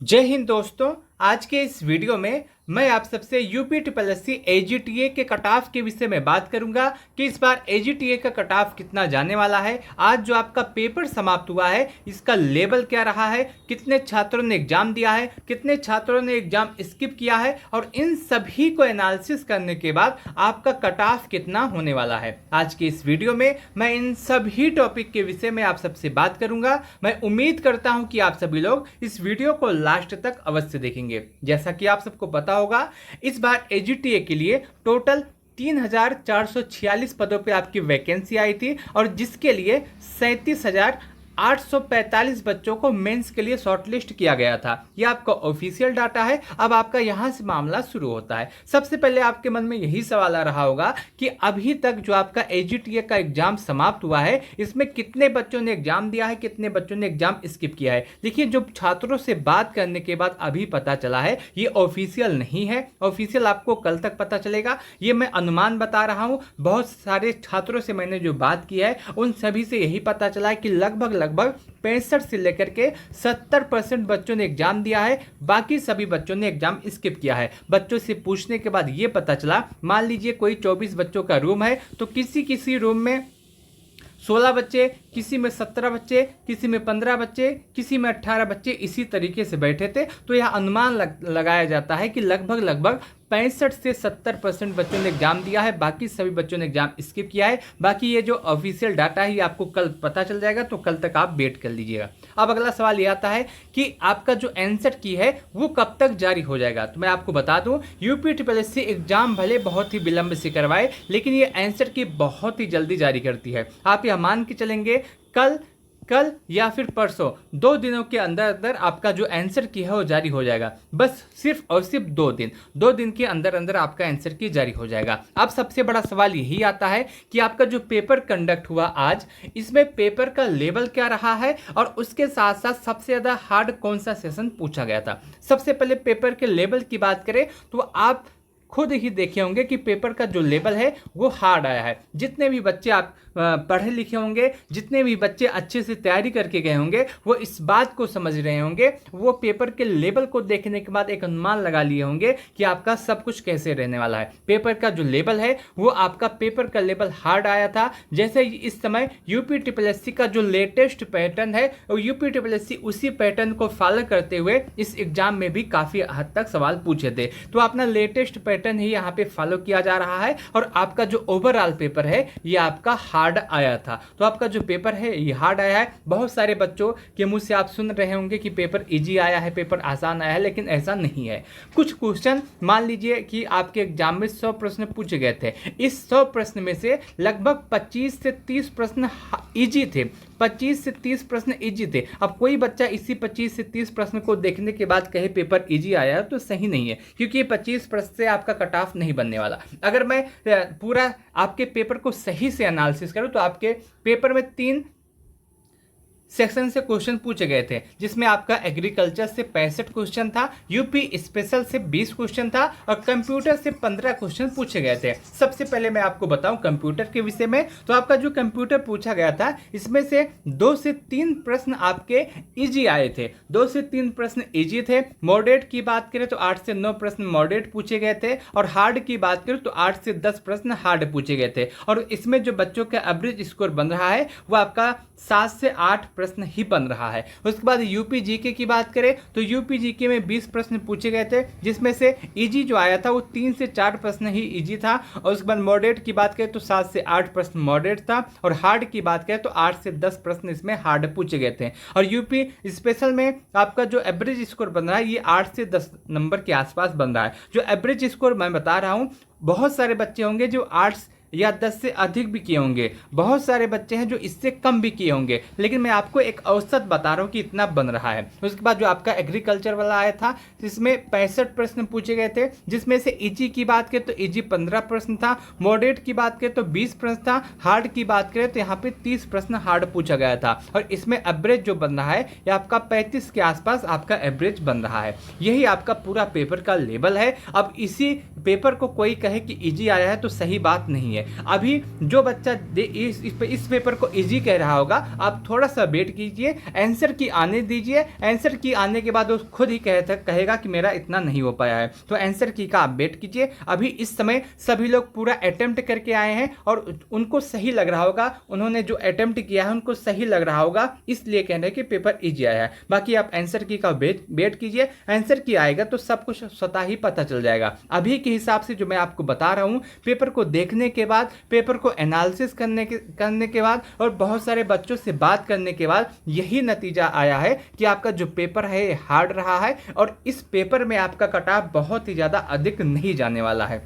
जय हिंद दोस्तों। आज के इस वीडियो में मैं आप सबसे यूपी ट्रिपल एससी एजीटीए के कट ऑफ के विषय में बात करूंगा कि इस बार एजीटीए का कट ऑफ कितना जाने वाला है। आज जो आपका पेपर समाप्त हुआ है इसका लेवल क्या रहा है, कितने छात्रों ने एग्जाम दिया है, कितने छात्रों ने एग्जाम स्किप किया है और इन सभी को एनालिसिस करने के बाद आपका कट ऑफ कितना होने वाला है। आज के इस वीडियो में मैं इन सभी टॉपिक के विषय में आप सबसे बात करूंगा। मैं उम्मीद करता हूं कि आप सभी लोग इस वीडियो को लास्ट तक अवश्य देखेंगे। जैसा कि आप सबको पता होगा, इस बार एजीटीए के लिए टोटल 3,446 पदों पे आपकी वैकेंसी आई थी और जिसके लिए 37,845 बच्चों को मेंस के लिए शॉर्टलिस्ट किया गया था। यह आपका ऑफिशियल डाटा है। अब आपका यहां से मामला शुरू होता है। सबसे पहले आपके मन में यही सवाल आ रहा होगा कि अभी तक जो आपका एजीटीए का एग्जाम समाप्त हुआ है इसमें कितने बच्चों ने एग्जाम दिया है, कितने बच्चों ने एग्जाम स्किप किया है। देखिए, जो छात्रों से बात करने के बाद अभी पता चला है ये ऑफिशियल नहीं है। ऑफिशियल आपको कल तक पता चलेगा। ये मैं अनुमान बता रहा हूं। बहुत सारे छात्रों से मैंने जो बात की है उन सभी से यही पता चला है कि लगभग 65 से लेकर के 70% बच्चों ने एग्जाम दिया है। बाकी सभी बच्चों ने एग्जाम स्किप किया है। बच्चों से पूछने के बाद यह पता चला, मान लीजिए कोई 24 बच्चों का रूम है तो किसी किसी रूम में 16 बच्चे, किसी में 17 बच्चे, किसी में 15 बच्चे, किसी में 18 बच्चे इसी तरीके से बैठे थे। तो यह अनुमान लगाया जाता है कि लगभग 65 से 70% बच्चों ने एग्जाम दिया है। बाकी सभी बच्चों ने एग्जाम स्किप किया है। बाकी ये जो ऑफिशियल डाटा है ये आपको कल पता चल जाएगा, तो कल तक आप वेट कर लीजिएगा। अब अगला सवाल ये आता है कि आपका जो आंसर की है वो कब तक जारी हो जाएगा। तो मैं आपको बता दूं, यूपी ट्रिपल एससी एग्जाम भले बहुत ही विलंब से करवाए लेकिन ये आंसर की बहुत ही जल्दी जारी करती है। आप यह मान के चलेंगे कल या फिर परसों 2 दिनों के अंदर अंदर आपका जो आंसर की है वो जारी हो जाएगा। बस सिर्फ और सिर्फ 2 दिन के अंदर अंदर आपका आंसर की जारी हो जाएगा। अब सबसे बड़ा सवाल यही आता है कि आपका जो पेपर कंडक्ट हुआ आज, इसमें पेपर का लेवल क्या रहा है और उसके साथ साथ सबसे ज्यादा हार्ड कौन सा सेशन पूछा गया था। सबसे पहले पेपर के लेवल की बात करें तो आप खुद ही देखे होंगे कि पेपर का जो लेवल है वो हार्ड आया है। जितने भी बच्चे आप पढ़े लिखे होंगे, जितने भी बच्चे अच्छे से तैयारी करके गए होंगे, वो इस बात को समझ रहे होंगे, वो पेपर के लेवल को देखने के बाद एक अनुमान लगा लिए होंगे कि आपका सब कुछ कैसे रहने वाला है। पेपर का जो लेवल है वो आपका पेपर का लेवल हार्ड आया था। जैसे इस समय यूपी ट्रिपल एससी का जो लेटेस्ट पैटर्न है वो यूपी ट्रिपल एससी उसी पैटर्न को फॉलो करते हुए इस एग्जाम में भी काफी हद तक सवाल पूछे थे। तो अपना लेटेस्ट पैटर्न ही यहाँ पे फॉलो किया जा रहा है और आपका जो ओवरऑल पेपर है ये आपका हार्ड आया था। तो आपका जो पेपर है ये हार्ड आया है। बहुत सारे बच्चों के मुंह से आप सुन रहे होंगे कि पेपर इजी आया है, पेपर आसान आया है, लेकिन ऐसा नहीं है। कुछ क्वेश्चन मान लीजिए कि आपके एग्जाम में 100 प्रश्न पूछे गए थे। इस 100 प्रश्न में से लगभग 25 से 30 प्रश्न इजी थे। 25 से 30 प्रश्न इजी थे। अब कोई बच्चा इसी 25 से 30 प्रश्न को देखने के बाद कहे पेपर इजी आया तो सही नहीं है, क्योंकि ये 25 प्रश्न से आपका कट ऑफ नहीं बनने वाला। अगर मैं पूरा आपके पेपर को सही से एनालिसिस करूं तो आपके पेपर में 3 सेक्शन से क्वेश्चन पूछे गए थे, जिसमें आपका एग्रीकल्चर से 65 क्वेश्चन था, यूपी स्पेशल से 20 क्वेश्चन था और कंप्यूटर से 15 क्वेश्चन पूछे गए थे। सबसे पहले मैं आपको बताऊं कंप्यूटर के विषय में, तो आपका जो कंप्यूटर पूछा गया था इसमें से 2 से 3 प्रश्न आपके इजी आए थे। 2 से 3 प्रश्न इजी थे। मॉडरेट की बात करें तो 8 से 9 प्रश्न मॉडरेट पूछे गए थे और हार्ड की बात करें तो 8 से 10 प्रश्न हार्ड पूछे गए थे। और इसमें जो बच्चों का एवरेज स्कोर बन रहा है वो आपका 7 से 8 प्रश्न ही बन रहा है। उसके बाद यूपी जीके की बात करें तो यूपी जीके में 20 प्रश्न पूछे गए थे, जिसमें से इजी जो आया था वो 3 से 4 प्रश्न ही इजी था। और उसके बाद मॉडरेट की बात करें तो 7 से 8 प्रश्न मॉडरेट था और हार्ड की बात करें तो 8 से 10 प्रश्न इसमें हार्ड पूछे गए थे। और यूपी स्पेशल में आपका जो एवरेज स्कोर बन रहा है ये 8 से 10 नंबर के आसपास बन रहा है। जो एवरेज स्कोर मैं बता रहा हूँ, बहुत सारे बच्चे होंगे जो 8 या 10 से अधिक भी किए होंगे, बहुत सारे बच्चे हैं जो इससे कम भी किए होंगे, लेकिन मैं आपको एक औसत बता रहा हूँ कि इतना बन रहा है। उसके बाद जो आपका एग्रीकल्चर वाला आया था जिसमें 65 प्रश्न पूछे गए थे, जिसमें से इजी की बात करें तो इजी 15 प्रश्न था, मॉडरेट की बात करें तो 20 प्रश्न था, हार्ड की बात करें तो यहाँ पे 30 प्रश्न हार्ड पूछा गया था। और इसमें एवरेज जो बन रहा है ये आपका 35 के आसपास आपका एवरेज बन रहा है। यही आपका पूरा पेपर का लेवल है। अब इसी पेपर को कोई कहे कि इजी आया है तो सही बात नहीं है। है। अभी जो बच्चा इस पेपर को इजी कह रहा होगा, आप थोड़ा सा वेट कीजिए, आंसर की आने दीजिए। आंसर की आने के बाद वो खुद ही कहेगा कि मेरा इतना नहीं हो पाया है। तो आंसर की का आप वेट कीजिए। अभी इस समय सभी लोग पूरा अटेम्प्ट करके आए हैं और उनको सही लग रहा होगा, उन्होंने जो अटेम्प्ट किया है उनको सही लग रहा होगा, इसलिए कह रहे हैं कि पेपर इजी आया है। बाकी आप आंसर की का वेट कीजिए, आंसर की आएगा तो सब कुछ स्वतः ही पता चल जाएगा। अभी के हिसाब से जो मैं आपको बता रहा हूं, पेपर को देखने के बाद, पेपर को एनालिसिस करने के बाद और बहुत सारे बच्चों से बात करने के बाद यही नतीजा आया है कि आपका जो पेपर है हार्ड रहा है और इस पेपर में आपका कट ऑफ बहुत ही ज्यादा अधिक नहीं जाने वाला है।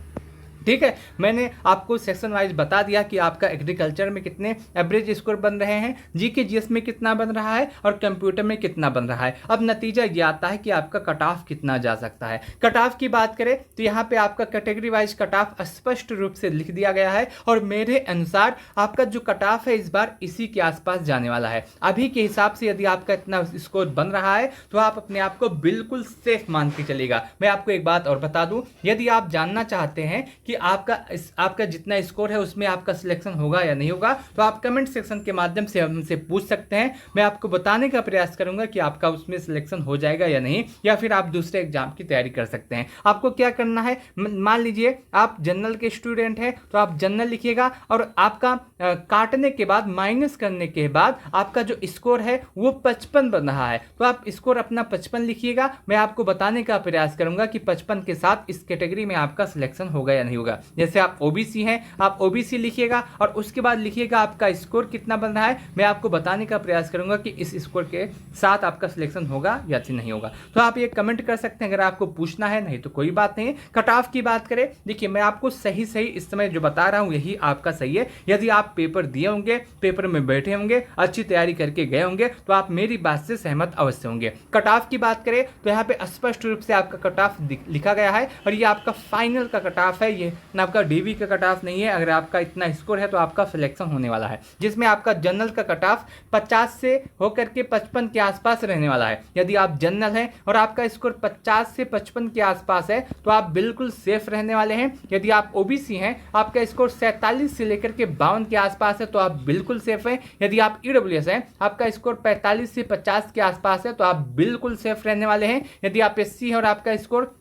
ठीक है, मैंने आपको सेक्शन वाइज बता दिया कि आपका एग्रीकल्चर में कितने एवरेज स्कोर बन रहे हैं, जीके जीएस में कितना बन रहा है और कंप्यूटर में कितना बन रहा है। अब नतीजा ये आता है कि आपका कट ऑफ कितना जा सकता है। कट ऑफ की बात करें तो यहाँ पे आपका कैटेगरी वाइज कट ऑफ स्पष्ट रूप से लिख दिया गया है और मेरे अनुसार आपका जो कट ऑफ है इस बार इसी के आसपास जाने वाला है। अभी के हिसाब से यदि आपका इतना स्कोर बन रहा है तो आप अपने आप को बिल्कुल सेफ मान के चलेगा। मैं आपको एक बात और बता दूं, यदि आप जानना चाहते हैं कि आपका जितना स्कोर है उसमें आपका सिलेक्शन होगा या नहीं होगा, तो आप कमेंट सेक्शन के माध्यम से हमसे पूछ सकते हैं। मैं आपको बताने का प्रयास करूंगा कि आपका उसमें सिलेक्शन हो जाएगा या नहीं, या फिर आप दूसरे एग्जाम की तैयारी कर सकते हैं। आपको क्या करना है, मान लीजिए आप जनरल के स्टूडेंट हैं तो आप जनरल लिखिएगा और आपका काटने के बाद, माइनस करने के बाद आपका जो स्कोर है वो 55 बन रहा है, तो आप स्कोर अपना 55 लिखिएगा। मैं आपको बताने का प्रयास करूंगा कि 55 के साथ इस कैटेगरी में आपका सिलेक्शन होगा या नहीं होगा। जैसे आप ओबीसी हैं, आप ओबीसी लिखिएगा और उसके बाद लिखिएगा आपका स्कोर कितना बन रहा है। मैं आपको बताने का प्रयास करूंगा कि इस स्कोर के साथ आपका सिलेक्शन होगा या नहीं होगा। तो आप ये कमेंट कर सकते हैं अगर आपको पूछना है, नहीं तो कोई बात नहीं। कट ऑफ की बात करें, देखिए मैं आपको सही इस समय जो बता रहा हूं यही आपका सही है। यदि आप पेपर दिए होंगे, पेपर में बैठे होंगे, अच्छी तैयारी करके गए होंगे तो आप मेरी बात से सहमत अवश्य होंगे। कट ऑफ की बात करें तो यहाँ पे स्पष्ट रूप से आपका कट ऑफ लिखा गया है और ये आपका फाइनल का कट ऑफ है, ये आपका डीवी का कट ऑफ नहीं है। अगर आपका इतना स्कोर है तो आपका सिलेक्शन होने वाला है, जिसमें आपका जनरल का कट ऑफ 50 से होकर के 55 के आसपास रहने वाला है। यदि आप जनरल हैं और आपका स्कोर 50 से 55 के आसपास है तो आप बिल्कुल सेफ रहने वाले हैं। यदि आप ओबीसी हैं, आपका स्कोर 47 से लेकर के 52 के आसपास है तो आप बिल्कुल सेफ हैं। यदि आप ईडब्ल्यूएस हैं, आपका स्कोर 45 से 50 के आसपास है तो आप बिल्कुल सेफ रहने वाले हैं। यदि आप एससी हैं और आपका स्कोर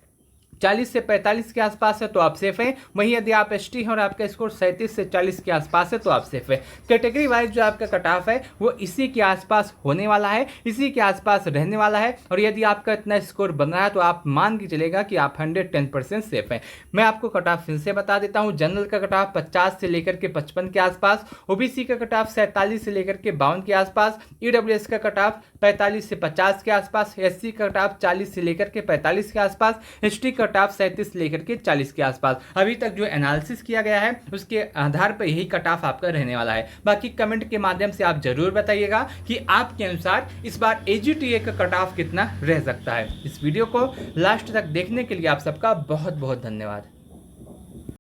40 से 45 के आसपास है तो आप सेफ हैं। वहीं यदि आप एसटी हैं और आपका स्कोर 37 से 40 के आसपास है तो आप सेफ है। कैटेगरी वाइज जो आपका कट ऑफ है वो इसी के आसपास होने वाला है, इसी के आसपास रहने वाला है। और यदि आपका इतना स्कोर बन रहा है तो आप मान के चलेगा कि आप 110% सेफ हैं। मैं आपको कट ऑफ फिर से बता देता हूं। जनरल का कट ऑफ 50 से लेकर के 55 के आसपास, ओबीसी का कट ऑफ 47 से लेकर के 52 के आसपास, ईडब्ल्यूएस का कट ऑफ 45 से 50 के आसपास, एससी का कट ऑफ 40 से लेकर के 45 के आसपास, एसटी कट ऑफ 37 लेकर के 40 के आसपास। अभी तक जो एनालिसिस किया गया है उसके आधार पर यही कट ऑफ आपका रहने वाला है। बाकी कमेंट के माध्यम से आप जरूर बताइएगा कि आपके अनुसार इस बार एजीटीए का कट ऑफ कितना रह सकता है। इस वीडियो को लास्ट तक देखने के लिए आप सबका बहुत बहुत धन्यवाद।